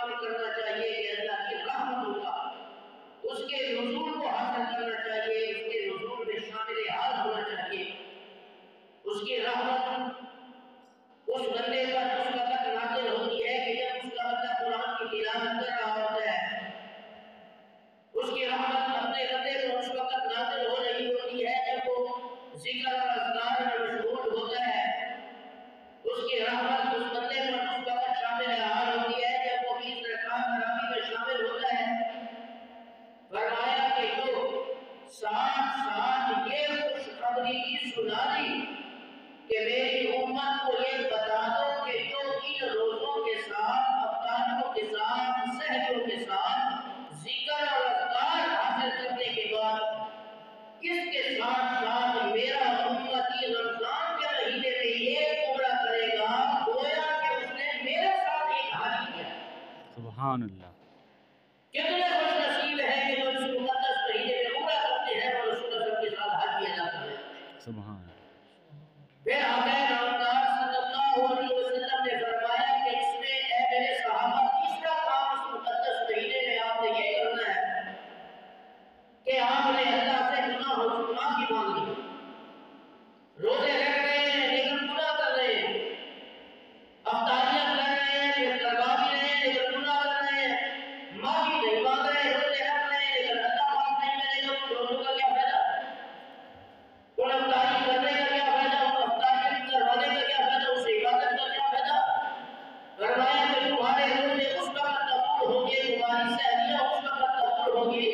عمل کرنا چاہیے کہ اللہ کی رحمتوں کا، اس کے نزول کو حاصل کرنا چاہیے، اس کے نزول میں شامل حال ہونا چاہیے۔ اس کی رحمت اس بندے پر اس وقت نازل ہوتی ہے کہ جب اس کا بندہ قرآن کی تلاوت کر رہا ہوتا ہے۔ اس کی رحمت اپنے بندے پر اس وقت نازل ہو رہی ہوتی ہے جب وہ ذکر اور اذکار میں مشغول ہوتا ہے۔ اس کی رحمت اس بندے پر اس وقت شامل حال ہوتی ہے جب وہ 20 رکعت تراویح میں شامل ہوتا ہے۔ فرمایا کہ جو ساتھ ساتھ یہ خوشخبری بھی سنا دی کہ میری امت کو یہ بتا دو کہ جو ان روزوں کے ساتھ، افطاروں کے ساتھ، سحروں کے ساتھ ذکر اور اذکار حاصل کرنے کے بعد اس کے ساتھ ساتھ میرا امتی رمضان کے مہینے میں یہ عمرہ کرے گا گویا کہ اس نے میرے ساتھ ایک حج کیا۔ سبحان اللہ۔ کتنے خوش نصیب ہیں کہ جو اس مقدس مہینے میں عمرہ کرتے ہیں اور رسول اللہ کے ساتھ حج بھی ادا کرتے ہیں۔ سبحان اللہ۔ پھر آقا نامدار صلی اللہ علیہ وسلم نے فرمایا کہ اس میں اے میرے صحابہ تیسرا کام اس مقدس مہینے میں آپ نے یہ کرنا ہے کہ آپ نے اللہ سے گناہوں کی معافی مانگنی۔ روزے رکھ رہے ہیں لیکن گناہ کر رہے ہیں، افطاریاں کر رہے ہیں پھر کروا بھی رہے ہیں لیکن گناہ کر رہے ہیں، معافی نہیں مانگ رہے، روزے رکھ رہے ہیں لیکن اللہ معاف نہیں کرے گا، ان روزوں کا کیا فائدہ؟ ان افطاری کرنے کا کیا فائدہ؟ ان افطاریاں کروانے کا کیا فائدہ؟ اس عبادت کا کیا فائدہ؟ فرمایا کہ تمہارے روزے اس وقت قبول ہوں گے، تمہاری سحریاں اس وقت قبول ہوں گی،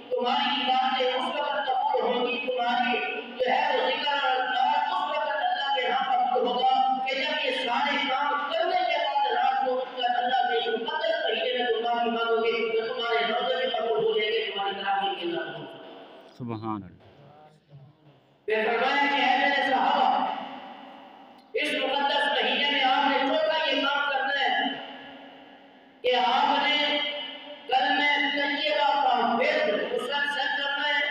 تمہاری عبادتیں اس وقت قبول ہوں گی، تمہاری جو ہے وہ ذکر اور اذکار اس وقت اللہ کے ہاں قبول ہوگا کہ جب یہ سارے کام کرنے کے بعد رات کو اٹھ کر اللہ سے اس مقدس مہینے میں تم معافی مانگو گے تو تمہارے روزے بھی قبول ہو جائیں گے، تمہاری تراویح بھی قبول ہو جائیں گے۔ سبحان اللہ۔ پھر فرمایا کہ اے میرے صحابہ اس مقدس مہینے میں آپ نے چوتھا یہ کام کرنا ہے کہ آپ نے کلمہ طیبہ کا ورد مسلسل کرنا ہے،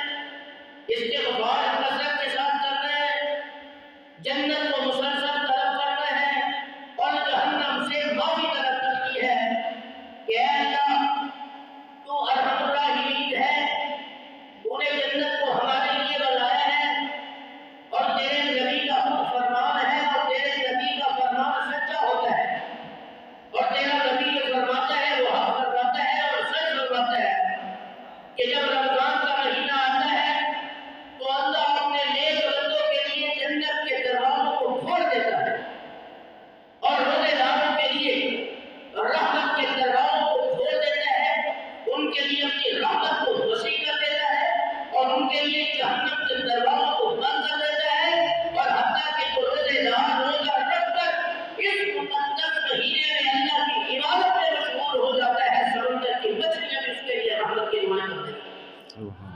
استغفار کثرت کے ساتھ کرنا ہے، جنت کو مسلسل طلب کرنا ہے اور جہنم سے معافی طلب کرنی ہے کہ اے اللہ تو ارحم الراحمین ہے، تو نے جنت کو ہمارے لیے بنایا ہے اور تیرے نبی کا فرمان ہے اور تیرے نبی کا فرمان سچا ہوتا ہے اور تیرا نبی جو فرماتا ہے وہ حق فرماتا ہے اور سچ فرماتا ہے کہ جب رمضان کا مہینہ آتا ہے تو اللہ اپنے نیک بندوں کے لیے جنت کے دروازوں کو کھول دیتا ہے اور روزے داروں کے لیے رحمت کے دروازوں کو کھول دیتا ہے، ان کے لیے اپنی رحمت کو وسیع کر دیتا ہے اور ان کے لیے جہنم کے دروازوں کو بند کر دیتا ہے، اور حتیٰ کہ جو روزے دار روزہ رکھ کر اس مقدس مہینے میں اللہ کی عبادت میں مشغول ہو جاتا ہے، سمندر کی مچھلیاں بھی اس کے لیے رحمت کی دعائیں کرتے ہیں۔